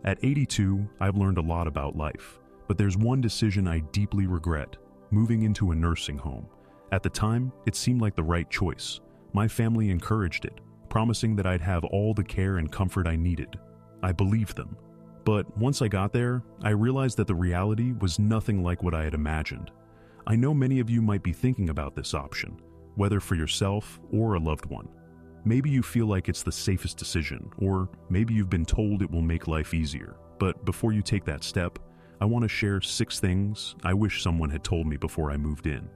At 82, I've learned a lot about life, but there's one decision I deeply regret: moving into a nursing home. At the time, it seemed like the right choice. My family encouraged it, promising that I'd have all the care and comfort I needed. I believed them. But once I got there, I realized that the reality was nothing like what I had imagined. I know many of you might be thinking about this option, whether for yourself or a loved one. Maybe you feel like it's the safest decision, or maybe you've been told it will make life easier. But before you take that step, I want to share 6 things I wish someone had told me before I moved in.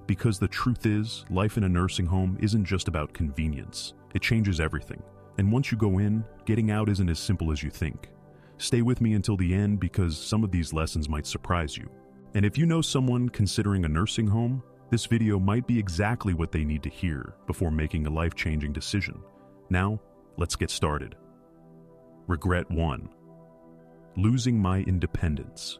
Because the truth is, life in a nursing home isn't just about convenience. It changes everything. And once you go in, getting out isn't as simple as you think. Stay with me until the end because some of these lessons might surprise you. And if you know someone considering a nursing home, this video might be exactly what they need to hear before making a life-changing decision. Now, let's get started. Regret 1. Losing my independence.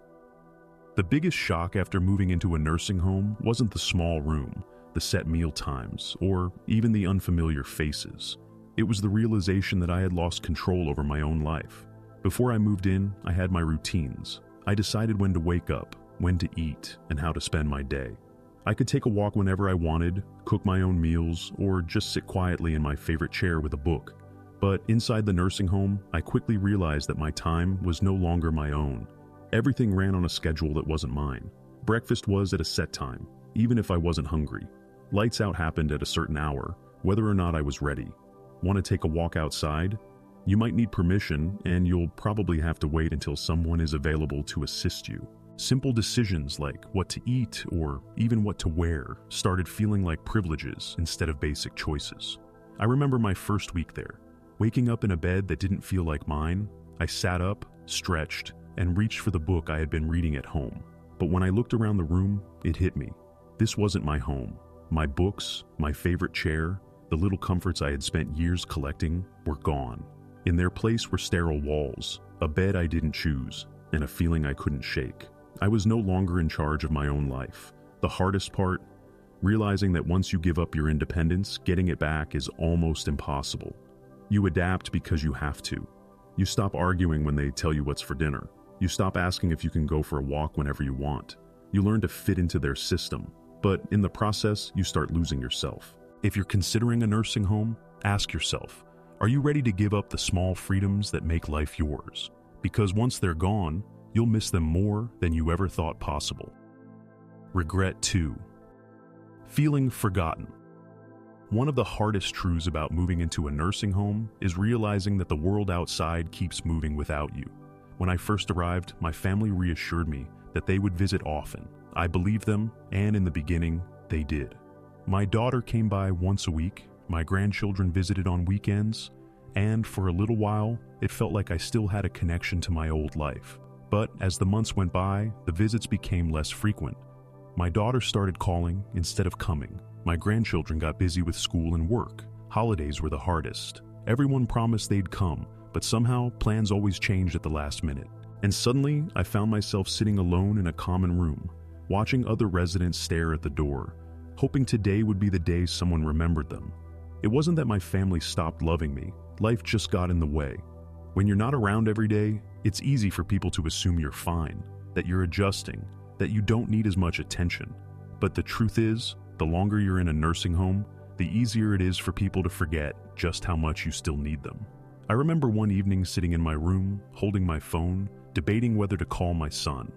The biggest shock after moving into a nursing home wasn't the small room, the set meal times, or even the unfamiliar faces. It was the realization that I had lost control over my own life. Before I moved in, I had my routines. I decided when to wake up, when to eat, and how to spend my day. I could take a walk whenever I wanted, cook my own meals, or just sit quietly in my favorite chair with a book. But inside the nursing home, I quickly realized that my time was no longer my own. Everything ran on a schedule that wasn't mine. Breakfast was at a set time, even if I wasn't hungry. Lights out happened at a certain hour, whether or not I was ready. Want to take a walk outside? You might need permission, and you'll probably have to wait until someone is available to assist you. Simple decisions like what to eat or even what to wear started feeling like privileges instead of basic choices. I remember my first week there. Waking up in a bed that didn't feel like mine, I sat up, stretched, and reached for the book I had been reading at home. But when I looked around the room, it hit me. This wasn't my home. My books, my favorite chair, the little comforts I had spent years collecting were gone. In their place were sterile walls, a bed I didn't choose, and a feeling I couldn't shake. I was no longer in charge of my own life. The hardest part? Realizing that once you give up your independence, getting it back is almost impossible. You adapt because you have to. You stop arguing when they tell you what's for dinner. You stop asking if you can go for a walk whenever you want. You learn to fit into their system, but in the process, you start losing yourself. If you're considering a nursing home, ask yourself, are you ready to give up the small freedoms that make life yours? Because once they're gone, you'll miss them more than you ever thought possible. Regret 2. Feeling forgotten. One of the hardest truths about moving into a nursing home is realizing that the world outside keeps moving without you. When I first arrived, my family reassured me that they would visit often. I believed them, and in the beginning, they did. My daughter came by once a week, my grandchildren visited on weekends, and for a little while, it felt like I still had a connection to my old life. But as the months went by, the visits became less frequent. My daughter started calling instead of coming. My grandchildren got busy with school and work. Holidays were the hardest. Everyone promised they'd come, but somehow plans always changed at the last minute. And suddenly, I found myself sitting alone in a common room, watching other residents stare at the door, hoping today would be the day someone remembered them. It wasn't that my family stopped loving me. Life just got in the way. When you're not around every day, it's easy for people to assume you're fine, that you're adjusting, that you don't need as much attention. But the truth is, the longer you're in a nursing home, the easier it is for people to forget just how much you still need them. I remember one evening sitting in my room, holding my phone, debating whether to call my son.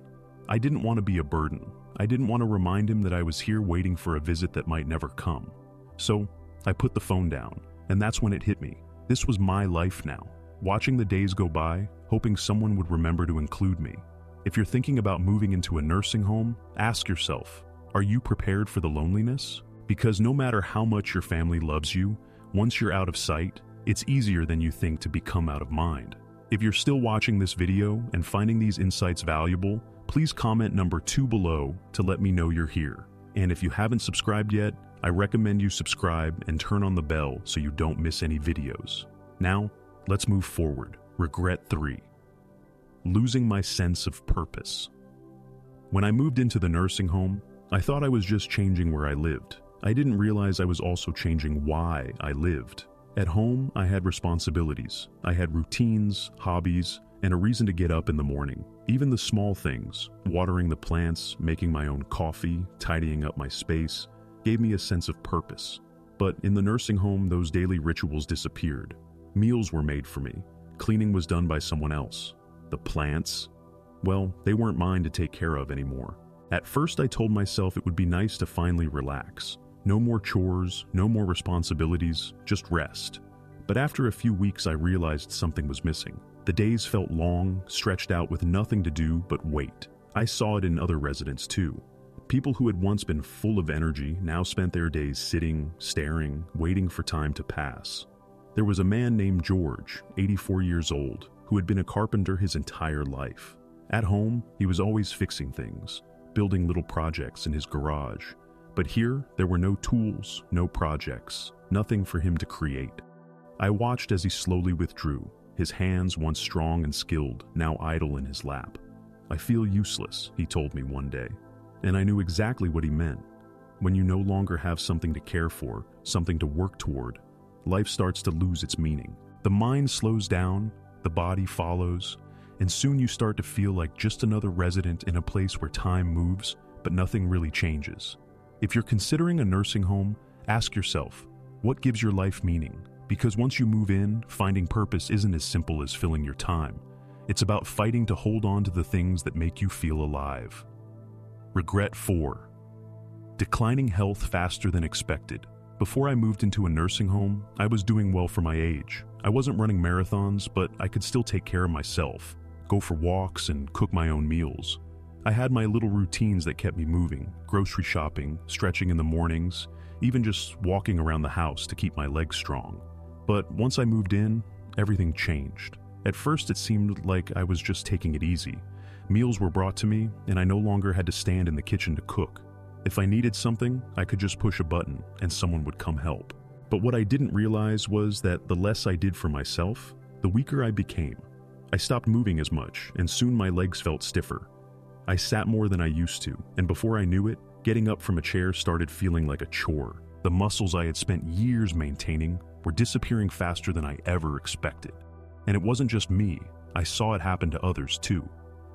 I didn't want to be a burden. I didn't want to remind him that I was here waiting for a visit that might never come. So I put the phone down, and that's when it hit me. This was my life now. Watching the days go by, hoping someone would remember to include me. If you're thinking about moving into a nursing home, ask yourself, are you prepared for the loneliness? Because no matter how much your family loves you, once you're out of sight, it's easier than you think to become out of mind. If you're still watching this video and finding these insights valuable, please comment number 2 below to let me know you're here. And if you haven't subscribed yet, I recommend you subscribe and turn on the bell so you don't miss any videos. Now, let's move forward. Regret 3. Losing my sense of purpose. When I moved into the nursing home, I thought I was just changing where I lived. I didn't realize I was also changing why I lived. At home, I had responsibilities. I had routines, hobbies, and a reason to get up in the morning. Even the small things, watering the plants, making my own coffee, tidying up my space, gave me a sense of purpose. But in the nursing home, those daily rituals disappeared. Meals were made for me. Cleaning was done by someone else. The plants, well, they weren't mine to take care of anymore. At first, I told myself it would be nice to finally relax. No more chores, no more responsibilities, just rest. But after a few weeks, I realized something was missing. The days felt long, stretched out with nothing to do but wait. I saw it in other residents too. People who had once been full of energy now spent their days sitting, staring, waiting for time to pass. There was a man named George, 84 years old, who had been a carpenter his entire life. At home, he was always fixing things, building little projects in his garage. But here, there were no tools, no projects, nothing for him to create. I watched as he slowly withdrew, his hands once strong and skilled, now idle in his lap. "I feel useless," he told me one day. And I knew exactly what he meant. When you no longer have something to care for, something to work toward, life starts to lose its meaning. The mind slows down, the body follows, and soon you start to feel like just another resident in a place where time moves, but nothing really changes. If you're considering a nursing home, ask yourself, what gives your life meaning? Because once you move in, finding purpose isn't as simple as filling your time. It's about fighting to hold on to the things that make you feel alive. Regret 4. Declining health faster than expected. Before I moved into a nursing home, I was doing well for my age. I wasn't running marathons, but I could still take care of myself, go for walks, and cook my own meals. I had my little routines that kept me moving, grocery shopping, stretching in the mornings, even just walking around the house to keep my legs strong. But once I moved in, everything changed. At first, it seemed like I was just taking it easy. Meals were brought to me, and I no longer had to stand in the kitchen to cook. If I needed something, I could just push a button, and someone would come help. But what I didn't realize was that the less I did for myself, the weaker I became. I stopped moving as much, and soon my legs felt stiffer. I sat more than I used to, and before I knew it, getting up from a chair started feeling like a chore. The muscles I had spent years maintaining were disappearing faster than I ever expected. And it wasn't just me, I saw it happen to others too.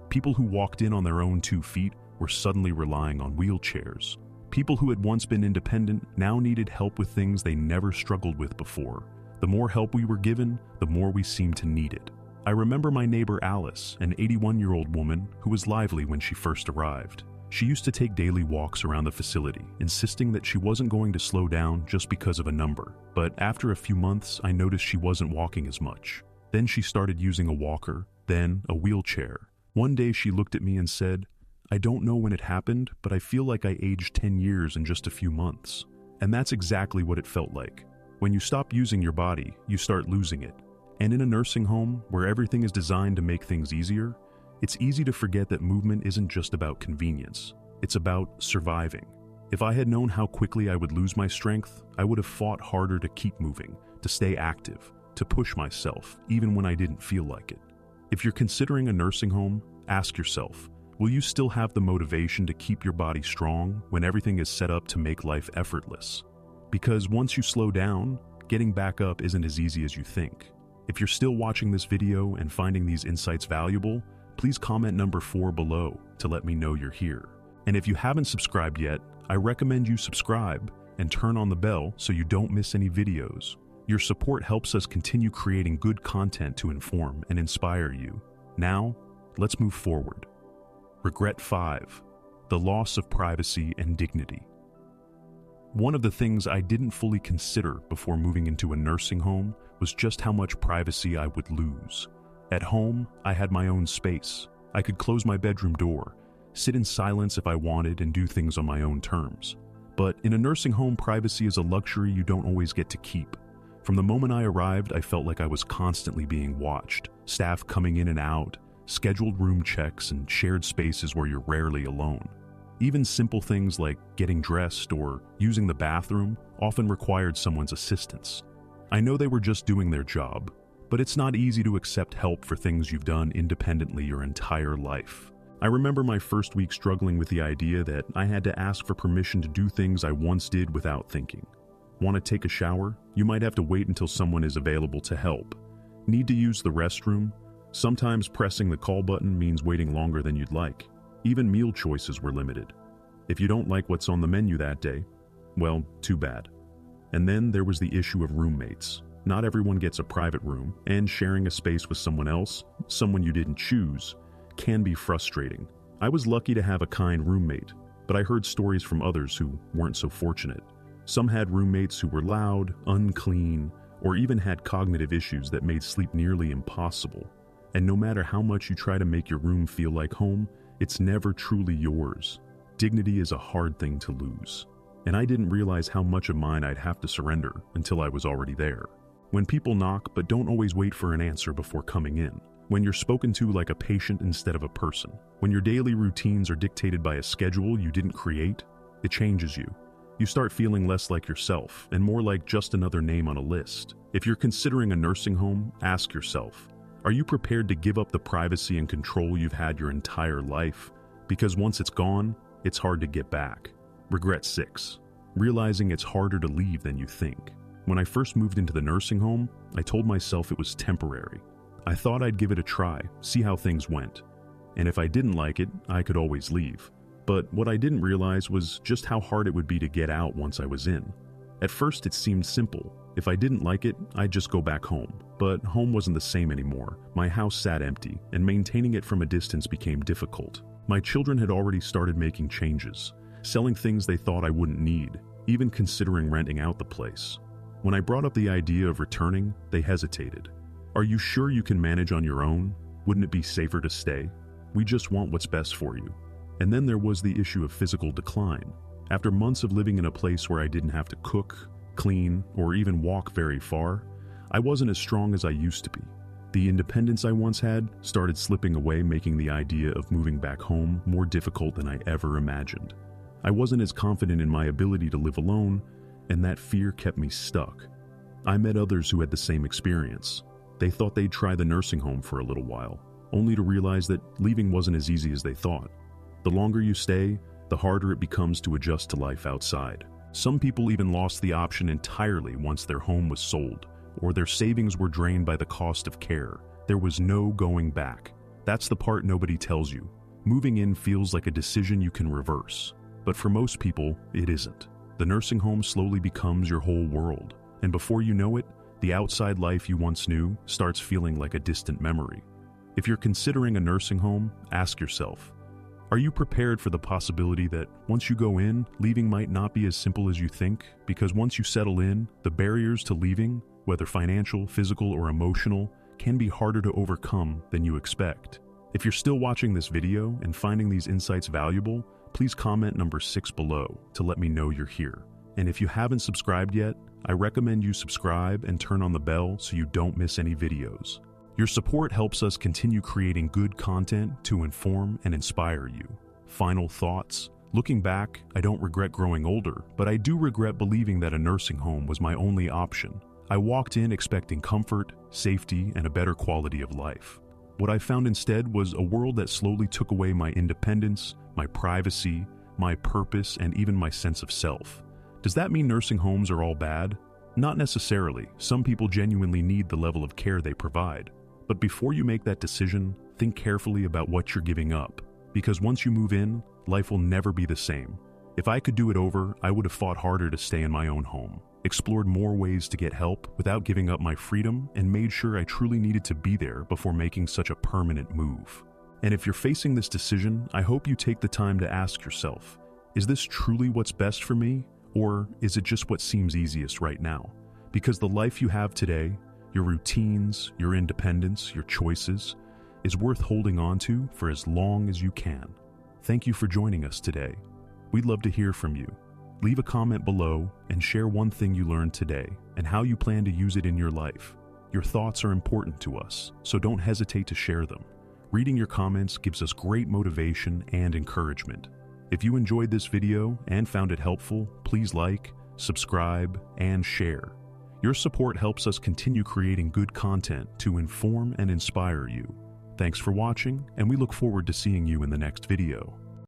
People who walked in on their own 2 feet were suddenly relying on wheelchairs. People who had once been independent now needed help with things they never struggled with before. The more help we were given, the more we seemed to need it. I remember my neighbor Alice, an 81-year-old woman who was lively when she first arrived. She used to take daily walks around the facility, insisting that she wasn't going to slow down just because of a number. But after a few months, I noticed she wasn't walking as much. Then she started using a walker, then a wheelchair. One day she looked at me and said, "I don't know when it happened, but I feel like I aged 10 years in just a few months." And that's exactly what it felt like. When you stop using your body, you start losing it. And in a nursing home, where everything is designed to make things easier, it's easy to forget that movement isn't just about convenience. It's about surviving. If I had known how quickly I would lose my strength, I would have fought harder to keep moving, to stay active, to push myself, even when I didn't feel like it. If you're considering a nursing home, ask yourself, will you still have the motivation to keep your body strong when everything is set up to make life effortless? Because once you slow down, getting back up isn't as easy as you think. If you're still watching this video and finding these insights valuable, please comment number 4 below to let me know you're here. And if you haven't subscribed yet, I recommend you subscribe and turn on the bell so you don't miss any videos. Your support helps us continue creating good content to inform and inspire you. Now, let's move forward. Regret 5. The loss of privacy and dignity. One of the things I didn't fully consider before moving into a nursing home was just how much privacy I would lose. At home, I had my own space. I could close my bedroom door, sit in silence if I wanted, and do things on my own terms. But in a nursing home, privacy is a luxury you don't always get to keep. From the moment I arrived, I felt like I was constantly being watched. Staff coming in and out, scheduled room checks, and shared spaces where you're rarely alone. Even simple things like getting dressed or using the bathroom often required someone's assistance. I know they were just doing their job, but it's not easy to accept help for things you've done independently your entire life. I remember my first week struggling with the idea that I had to ask for permission to do things I once did without thinking. Want to take a shower? You might have to wait until someone is available to help. Need to use the restroom? Sometimes pressing the call button means waiting longer than you'd like. Even meal choices were limited. If you don't like what's on the menu that day, well, too bad. And then there was the issue of roommates. Not everyone gets a private room, and sharing a space with someone else, someone you didn't choose, can be frustrating. I was lucky to have a kind roommate, but I heard stories from others who weren't so fortunate. Some had roommates who were loud, unclean, or even had cognitive issues that made sleep nearly impossible. And no matter how much you try to make your room feel like home, it's never truly yours. Dignity is a hard thing to lose. And I didn't realize how much of mine I'd have to surrender until I was already there. When people knock but don't always wait for an answer before coming in. When you're spoken to like a patient instead of a person. When your daily routines are dictated by a schedule you didn't create, it changes you. You start feeling less like yourself and more like just another name on a list. If you're considering a nursing home, ask yourself, are you prepared to give up the privacy and control you've had your entire life? Because once it's gone, it's hard to get back. Regret 6. Realizing it's harder to leave than you think. When I first moved into the nursing home, I told myself it was temporary. I thought I'd give it a try, see how things went. And if I didn't like it, I could always leave. But what I didn't realize was just how hard it would be to get out once I was in. At first it seemed simple. If I didn't like it, I'd just go back home. But home wasn't the same anymore. My house sat empty, and maintaining it from a distance became difficult. My children had already started making changes, selling things they thought I wouldn't need, even considering renting out the place. When I brought up the idea of returning, they hesitated. Are you sure you can manage on your own? Wouldn't it be safer to stay? We just want what's best for you. And then there was the issue of physical decline. After months of living in a place where I didn't have to cook, clean, or even walk very far, I wasn't as strong as I used to be. The independence I once had started slipping away, making the idea of moving back home more difficult than I ever imagined. I wasn't as confident in my ability to live alone, and that fear kept me stuck. I met others who had the same experience. They thought they'd try the nursing home for a little while, only to realize that leaving wasn't as easy as they thought. The longer you stay, the harder it becomes to adjust to life outside. Some people even lost the option entirely once their home was sold, or their savings were drained by the cost of care. There was no going back. That's the part nobody tells you. Moving in feels like a decision you can reverse, but for most people, it isn't. The nursing home slowly becomes your whole world, and before you know it, the outside life you once knew starts feeling like a distant memory. If you're considering a nursing home, ask yourself, are you prepared for the possibility that once you go in, leaving might not be as simple as you think? Because once you settle in, the barriers to leaving, whether financial, physical, or emotional, can be harder to overcome than you expect. If you're still watching this video and finding these insights valuable, please comment number 6 below to let me know you're here. And if you haven't subscribed yet, I recommend you subscribe and turn on the bell so you don't miss any videos. Your support helps us continue creating good content to inform and inspire you. Final thoughts. Looking back, I don't regret growing older, but I do regret believing that a nursing home was my only option. I walked in expecting comfort, safety, and a better quality of life. What I found instead was a world that slowly took away my independence, my privacy, my purpose, and even my sense of self. Does that mean nursing homes are all bad? Not necessarily. Some people genuinely need the level of care they provide. But before you make that decision, think carefully about what you're giving up. Because once you move in, life will never be the same. If I could do it over, I would have fought harder to stay in my own home, explored more ways to get help without giving up my freedom, and made sure I truly needed to be there before making such a permanent move. And if you're facing this decision, I hope you take the time to ask yourself, is this truly what's best for me? Or is it just what seems easiest right now? Because the life you have today, your routines, your independence, your choices, is worth holding on to for as long as you can. Thank you for joining us today. We'd love to hear from you. Leave a comment below and share one thing you learned today and how you plan to use it in your life. Your thoughts are important to us, so don't hesitate to share them. Reading your comments gives us great motivation and encouragement. If you enjoyed this video and found it helpful, please like, subscribe, and share. Your support helps us continue creating good content to inform and inspire you. Thanks for watching, and we look forward to seeing you in the next video.